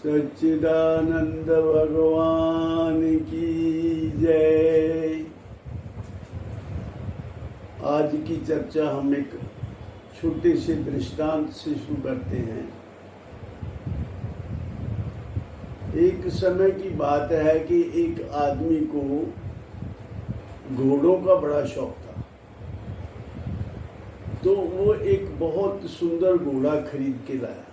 सच्चिदानंद भगवान की जय। आज की चर्चा हम एक छोटे से दृष्टांत से शुरू करते हैं। एक समय की बात है कि एक आदमी को घोड़ों का बड़ा शौक था, तो वो एक बहुत सुंदर घोड़ा खरीद के लाया।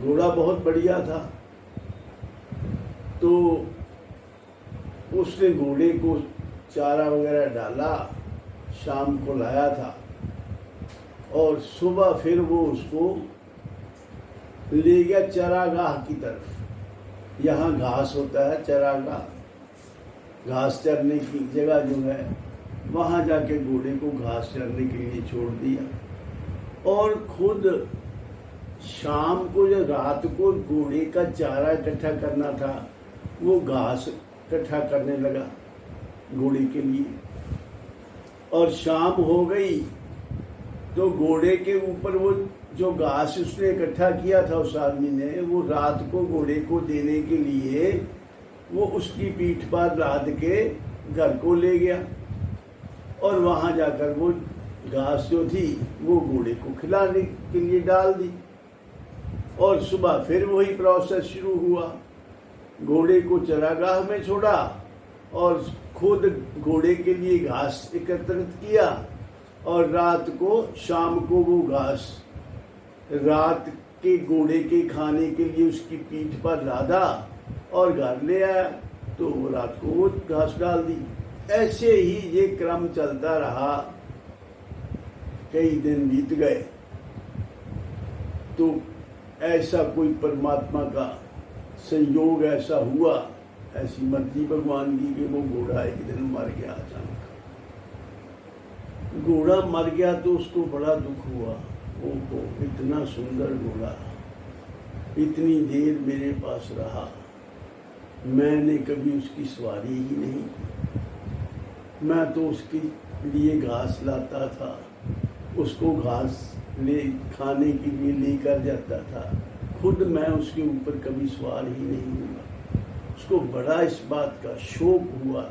घोड़ा बहुत बढ़िया था, तो उसने घोड़े को चारा वगैरह डाला, शाम को लाया था और सुबह फिर वो उसको ले गया चरागाह की तरफ। यहाँ घास होता है, चरागाह, घास चरने की जगह जो है, वहाँ जाके घोड़े को घास चरने के लिए छोड़ दिया और खुद शाम को या रात को घोड़े का चारा इकट्ठा करना था, वो घास इकट्ठा करने लगा घोड़े के लिए। और शाम हो गई तो घोड़े के ऊपर वो जो घास उसने इकट्ठा किया था उस आदमी ने, वो रात को घोड़े को देने के लिए वो उसकी पीठ पर लाद के घर को ले गया और वहाँ जाकर वो घास जो थी वो घोड़े को खिलाने के लिए डाल दी। और सुबह फिर वही प्रोसेस शुरू हुआ। घोड़े को चरागाह में छोड़ा और खुद घोड़े के लिए घास एकत्रित किया और रात को शाम को वो घास रात के घोड़े के खाने के लिए उसकी पीठ पर लादा और घर ले आया, तो वो रात को वो घास डाल दी। ऐसे ही ये क्रम चलता रहा, कई दिन बीत गए। तो ऐसा कोई परमात्मा का संयोग ऐसा हुआ, ऐसी मर्जी भगवान की कि वो घोड़ा एक दिन मर गया अचानक। घोड़ा मर गया तो उसको बड़ा दुख हुआ। ओहो, इतना सुंदर घोड़ा इतनी देर मेरे पास रहा, मैंने कभी उसकी सवारी ही नहीं की। मैं तो उसके लिए घास लाता था, उसको घास ले खाने के लिए लेकर जाता था, खुद मैं उसके ऊपर कभी सवार ही नहीं हुआ। उसको बड़ा इस बात का शौक हुआ,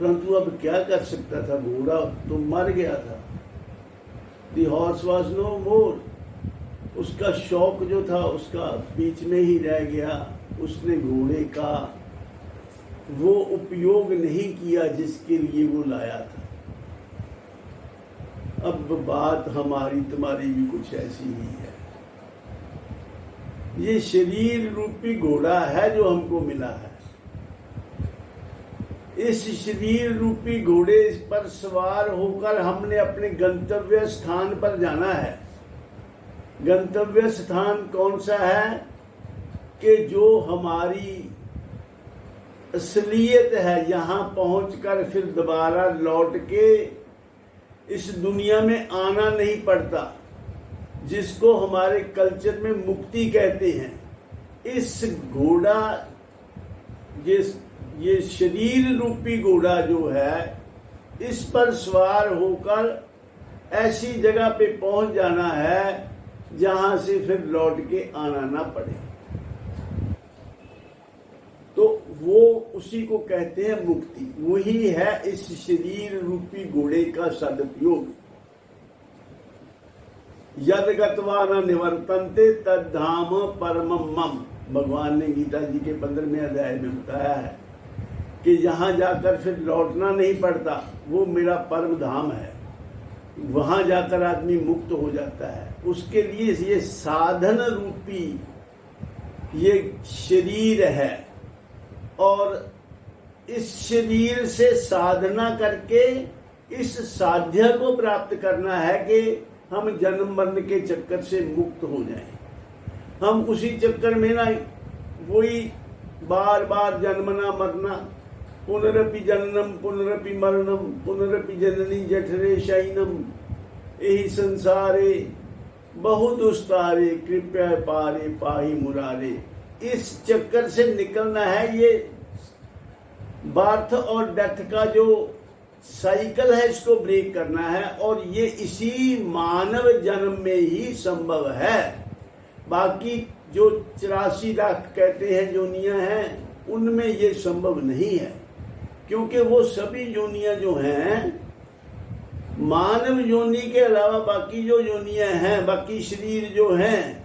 परंतु अब क्या कर सकता था, घोड़ा तो मर गया था। द हॉर्स वॉज नो मोर। उसका शौक जो था उसका बीच में ही रह गया। उसने घोड़े का वो उपयोग नहीं किया जिसके लिए वो लाया था। अब बात हमारी तुम्हारी भी कुछ ऐसी ही है। ये शरीर रूपी घोड़ा है जो हमको मिला है। इस शरीर रूपी घोड़े पर सवार होकर हमने अपने गंतव्य स्थान पर जाना है। गंतव्य स्थान कौन सा है कि जो हमारी असलियत है, यहाँ पहुंचकर फिर दोबारा लौट के इस दुनिया में आना नहीं पड़ता, जिसको हमारे कल्चर में मुक्ति कहते हैं। इस घोड़ा, ये शरीर रूपी घोड़ा जो है, इस पर सवार होकर ऐसी जगह पे पहुंच जाना है जहां से फिर लौट के आना ना पड़े। तो वो उसी को कहते हैं मुक्ति। वही है इस शरीर रूपी घोड़े का सदुपयोग। यद गत्वा न निवर्तन्ते तद धाम परमम मम। भगवान ने गीता जी के 15वें अध्याय में बताया है कि यहाँ जाकर फिर लौटना नहीं पड़ता, वो मेरा परम धाम है। वहां जाकर आदमी मुक्त हो जाता है। उसके लिए ये साधन रूपी ये शरीर है और इस शरीर से साधना करके इस साध्य को प्राप्त करना है कि हम जन्म मरण के चक्कर से मुक्त हो जाएं। हम उसी चक्कर में ना वही बार बार जन्मना मरना, पुनरपि जन्नम पुनरपि मरणम पुनरपि जननी जठरे शयनम, यही संसारे बहुत दुस्तारे कृपया पारे पाही मुरारे। इस चक्कर से निकलना है। ये बर्थ और डेथ का जो साइकिल है इसको ब्रेक करना है और ये इसी मानव जन्म में ही संभव है। बाकी जो 84 लाख कहते हैं योनियां हैं, उनमें ये संभव नहीं है, क्योंकि वो सभी योनियां जो हैं मानव योनि के अलावा बाकी जो योनियां हैं, बाकी शरीर जो हैं,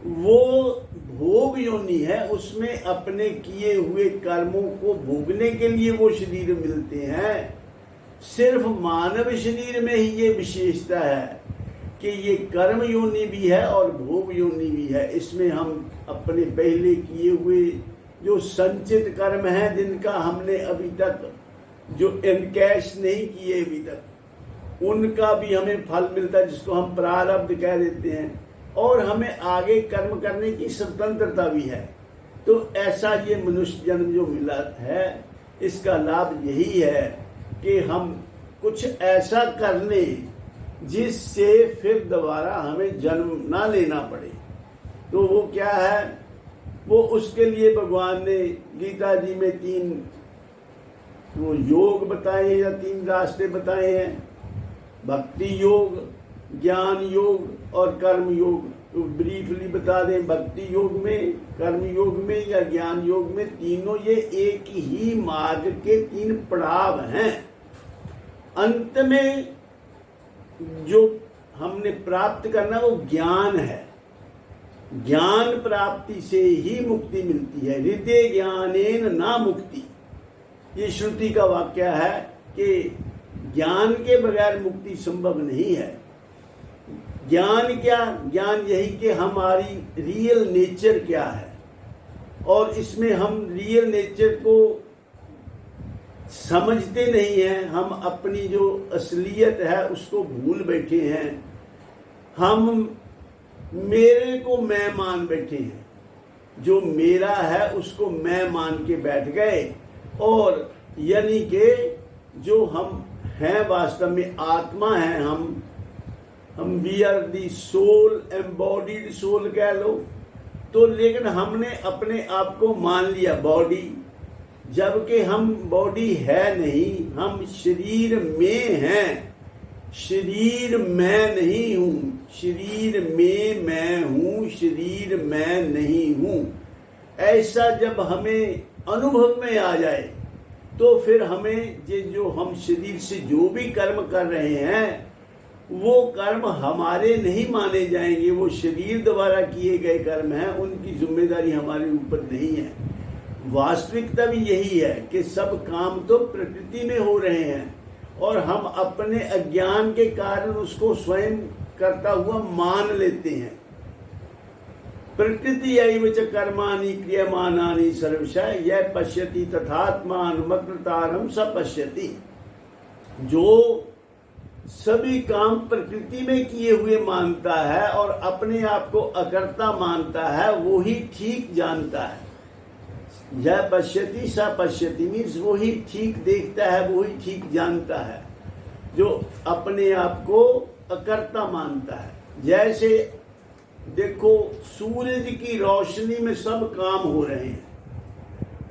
वो भोग योनि है। उसमें अपने किए हुए कर्मों को भोगने के लिए वो शरीर मिलते हैं। सिर्फ मानव शरीर में ही ये विशेषता है कि ये कर्म योनि भी है और भोग योनि भी है। इसमें हम अपने पहले किए हुए जो संचित कर्म हैं, जिनका हमने अभी तक जो इनकैश नहीं किए अभी तक, उनका भी हमें फल मिलता है, जिसको हम प्रारब्ध कह देते हैं, और हमें आगे कर्म करने की स्वतंत्रता भी है। तो ऐसा ये मनुष्य जन्म जो मिला है, इसका लाभ यही है कि हम कुछ ऐसा कर लें जिससे फिर दोबारा हमें जन्म ना लेना पड़े। तो वो क्या है, वो उसके लिए भगवान ने गीता जी में 3 वो योग बताए हैं या 3 रास्ते बताए हैं, भक्ति योग, ज्ञान योग और कर्म योग। तो ब्रीफली बता दें, भक्ति योग में, कर्म योग में या ज्ञान योग में, तीनों ये एक ही मार्ग के 3 पड़ाव हैं। अंत में जो हमने प्राप्त करना वो ज्ञान है। ज्ञान प्राप्ति से ही मुक्ति मिलती है। हृदय ज्ञानेन ना मुक्ति, ये श्रुति का वाक्य है कि ज्ञान के बगैर मुक्ति संभव नहीं है। ज्ञान क्या? ज्ञान यही कि हमारी रियल नेचर क्या है, और इसमें हम रियल नेचर को समझते नहीं हैं। हम अपनी जो असलियत है उसको भूल बैठे हैं। हम मेरे को मैं मान बैठे हैं, जो मेरा है उसको मैं मान के बैठ गए, और यानी कि जो हम हैं वास्तव में आत्मा है, हम we are the soul, embodied soul कह लो। तो लेकिन हमने अपने आप को मान लिया बॉडी, जबकि हम बॉडी है नहीं, हम शरीर में हैं। शरीर मैं नहीं हूँ, शरीर में मैं हूँ, शरीर मैं नहीं हूँ। ऐसा जब हमें अनुभव में आ जाए तो फिर हमें जो हम शरीर से जो भी कर्म कर रहे हैं वो कर्म हमारे नहीं माने जाएंगे। वो शरीर द्वारा किए गए कर्म हैं, उनकी जिम्मेदारी हमारे ऊपर नहीं है। वास्तविकता भी यही है कि सब काम तो प्रकृति में हो रहे हैं, और हम अपने अज्ञान के कारण उसको स्वयं करता हुआ मान लेते हैं। प्रकृति एव च कर्माणि क्रियमाणानि सर्वशः यः पश्यति तथात्मान मग्नतारं स पश्यति। जो सभी काम प्रकृति में किए हुए मानता है और अपने आप को अकर्ता मानता है, वो ही ठीक जानता है। यह पश्यति स पश्यति मीन्स वो ही ठीक देखता है, वो ही ठीक जानता है, जो अपने आप को अकर्ता मानता है। जैसे देखो, सूरज की रोशनी में सब काम हो रहे हैं,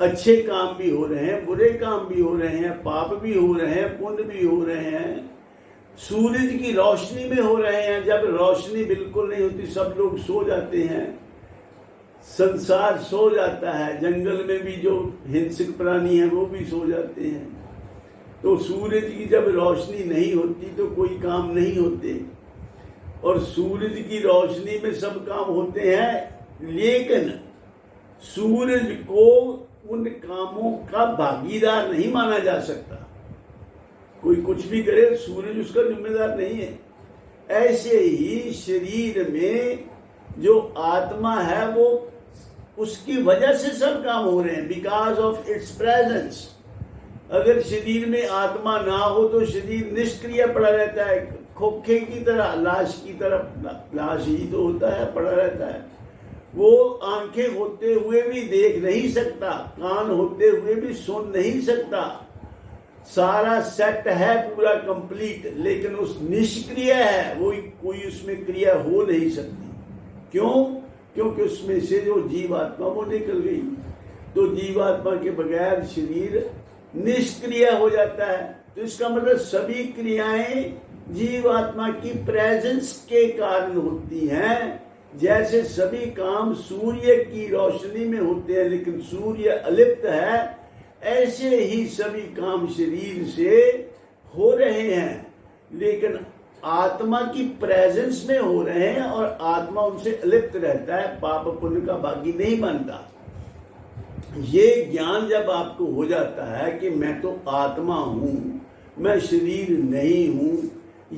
अच्छे काम भी हो रहे हैं, बुरे काम भी हो रहे हैं, पाप भी हो रहे हैं, पुण्य भी हो रहे हैं। सूरज की रोशनी में हो रहे हैं। जब रोशनी बिल्कुल नहीं होती, सब लोग सो जाते हैं, संसार सो जाता है, जंगल में भी जो हिंसक प्राणी हैं वो भी सो जाते हैं। तो सूरज की जब रोशनी नहीं होती तो कोई काम नहीं होते, और सूरज की रोशनी में सब काम होते हैं। लेकिन सूरज को उन कामों का भागीदार नहीं माना जा सकता। कोई कुछ भी करे, सूरज उसका जिम्मेदार नहीं है। ऐसे ही शरीर में जो आत्मा है वो उसकी वजह से सब काम हो रहे हैं, बिकॉज ऑफ इट्स प्रेजेंस। अगर शरीर में आत्मा ना हो तो शरीर निष्क्रिय पड़ा रहता है, खोखे की तरह, लाश की तरह। लाश ही तो होता है, पड़ा रहता है। वो आंखें होते हुए भी देख नहीं सकता, कान होते हुए भी सुन नहीं सकता। सारा सेट है पूरा कंप्लीट, लेकिन उस निष्क्रिय है, वो कोई उसमें क्रिया हो नहीं सकती। क्यों? क्योंकि उसमें से जो जीवात्मा वो निकल गई। तो जीवात्मा के बगैर शरीर निष्क्रिय हो जाता है। तो इसका मतलब सभी क्रियाएं जीवात्मा की प्रेजेंस के कारण होती हैं। जैसे सभी काम सूर्य की रोशनी में होते हैं लेकिन सूर्य अलिप्त है, ऐसे ही सभी काम शरीर से हो रहे हैं लेकिन आत्मा की प्रेजेंस में हो रहे हैं और आत्मा उनसे अलिप्त रहता है, पाप पुण्य का भागी नहीं बनता। ये ज्ञान जब आपको हो जाता है कि मैं तो आत्मा हूं, मैं शरीर नहीं हूं,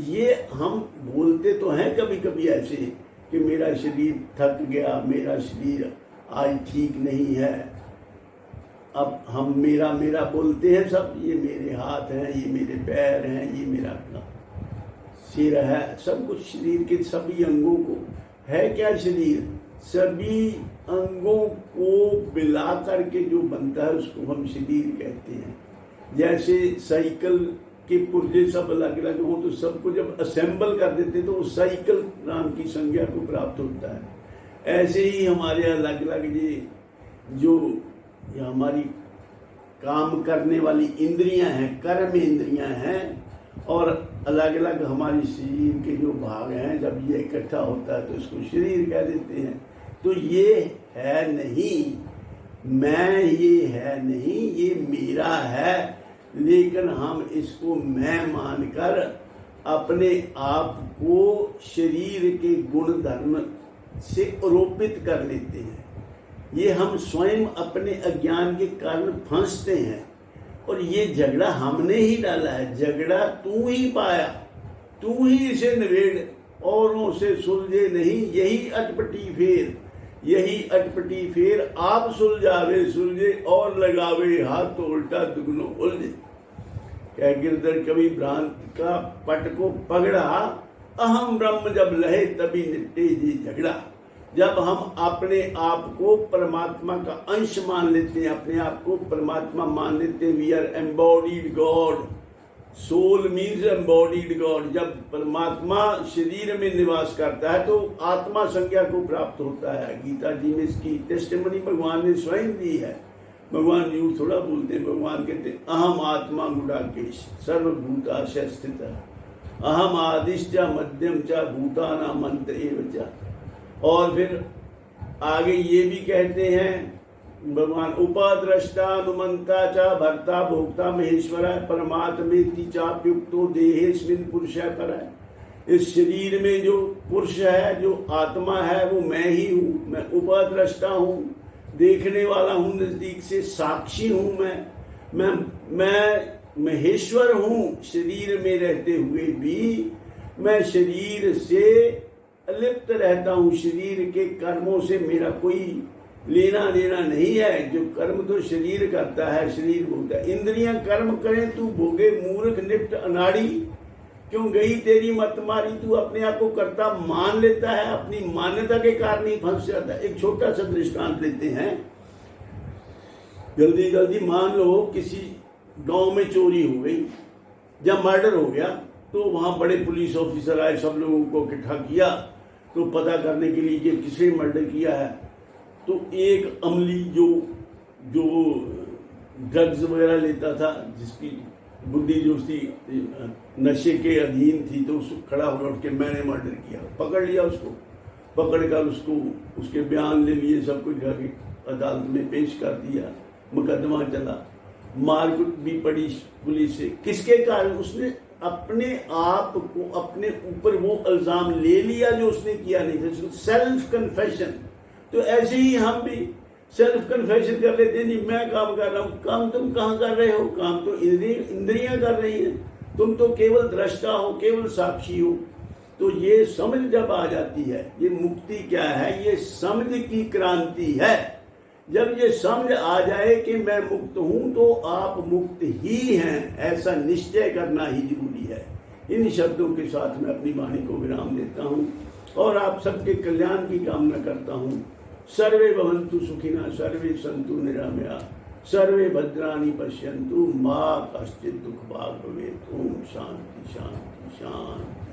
ये हम बोलते तो हैं कभी कभी ऐसे कि मेरा शरीर थक गया, मेरा शरीर आज ठीक नहीं है। अब हम मेरा मेरा बोलते हैं सब, ये मेरे हाथ हैं, ये मेरे पैर हैं, ये मेरा सिर है, सब कुछ शरीर के सभी अंगों को है क्या शरीर? सभी अंगों को मिला करके जो बनता है उसको हम शरीर कहते हैं। जैसे साइकिल के पुर्जे सब अलग अलग हों तो सबको जब असेंबल कर देते तो उस साइकिल नाम की संज्ञा को प्राप्त होता है। ऐसे ही हमारे अलग अलग ये जो हमारी काम करने वाली इंद्रियां हैं, कर्म इंद्रियां हैं, और अलग अलग हमारे शरीर के जो भाग हैं, जब ये इकट्ठा होता है तो इसको शरीर कह देते हैं। तो ये है नहीं, मैं ये है नहीं, ये मेरा है, लेकिन हम इसको मैं मानकर अपने आप को शरीर के गुण धर्म से आरोपित कर लेते हैं। ये हम स्वयं अपने अज्ञान के कारण फंसते हैं और ये झगड़ा हमने ही डाला है। झगड़ा तू ही पाया, तू ही इसे निवेड़, औरों से सुलझे नहीं यही अटपटी फेर, यही अटपटी फेर आप सुलझावे सुलझे और लगावे हाथ तो उल्टा दुगनो उलझे। क्या गिरधर कवि भ्रांत का पट को पगड़ा, अहम ब्रह्म जब लहे तभी निपटे जी झगड़ा। जब हम अपने आप को परमात्मा का अंश मान लेते हैं, अपने आप को परमात्मा मान लेते हैं, we are embodied God, soul means embodied God. जब परमात्मा शरीर में निवास करता है तो आत्मा संज्ञा को प्राप्त होता है। गीता जी में इसकी टेस्टिमनी भगवान ने स्वयं दी है। भगवान यूं थोड़ा बोलते हैं, भगवान कहते हैं अहम आत्मा गुडाकेश सर्वभूताशय स्थित, अहम आदिश्च मध्यम च भूतानां अंत एव च। और फिर आगे ये भी कहते हैं भगवान, उपद्रष्टा अनुमंता च भर्ता भोक्ता महेश्वर परमात्मेति चाप्युक्तो देहेस्मिन् पुरुषः परः। इस शरीर में जो पुरुष है, जो आत्मा है, वो मैं ही हूँ। मैं उपद्रष्टा हूँ, देखने वाला हूँ, नजदीक से साक्षी हूँ। मैं महेश्वर हूँ, शरीर में रहते हुए भी मैं शरीर से अलिप्त रहता हूँ। शरीर के कर्मों से मेरा कोई लेना देना नहीं है। जो कर्म तो शरीर करता है, शरीर भोगता है। इंद्रियां कर्म करें तू भोगे मूर्ख निप्ट अनाड़ी, क्यों गई तेरी मत मारी। तू अपने आप को कर्ता मान लेता है, अपनी मान्यता के कारण ही फंस जाता है। एक छोटा सा दृष्टांत लेते हैं, जल्दी जल्दी मान लो किसी गांव में चोरी हो गई, जब मर्डर हो गया तो वहां बड़े पुलिस ऑफिसर आए, सब लोगों को इकट्ठा किया तो पता करने के लिए कि किसने मर्डर किया है। तो एक अमली जो ड्रग्स वगैरह लेता था, जिसकी बुद्धि जो उसकी नशे के अधीन थी, तो उसको खड़ा होकर उठ के मैंने मर्डर किया, पकड़ लिया उसको। पकड़कर उसको उसके बयान ले लिए, सब कुछ जाके अदालत में पेश कर दिया, मुकदमा चला, मारपीट भी पड़ी पुलिस से। किसके कारण? उसने अपने आप को, अपने ऊपर वो इल्जाम ले लिया जो उसने किया नहीं था, सेल्फ कन्फेशन। तो ऐसे ही हम भी सेल्फ कन्फेशन कर लेते हैं, जी मैं काम कर रहा हूँ। काम तुम कहाँ कर रहे हो? काम तो इंद्रियां कर रही हैं, तुम तो केवल दृष्टा हो, केवल साक्षी हो। तो ये समझ जब आ जाती है, ये मुक्ति क्या है, ये समझ की क्रांति है। जब ये समझ आ जाए कि मैं मुक्त हूं तो आप मुक्त ही हैं, ऐसा निश्चय करना ही जरूरी है। इन शब्दों के साथ मैं अपनी वाणी को विराम देता हूं और आप सबके कल्याण की कामना करता हूं। सर्वे भवन्तु सुखिनः, सर्वे सन्तु निरामया, सर्वे भद्राणि पश्यन्तु, मा कश्चित् दुःखभाग् भवेत्। ओम शांति शांति शांति।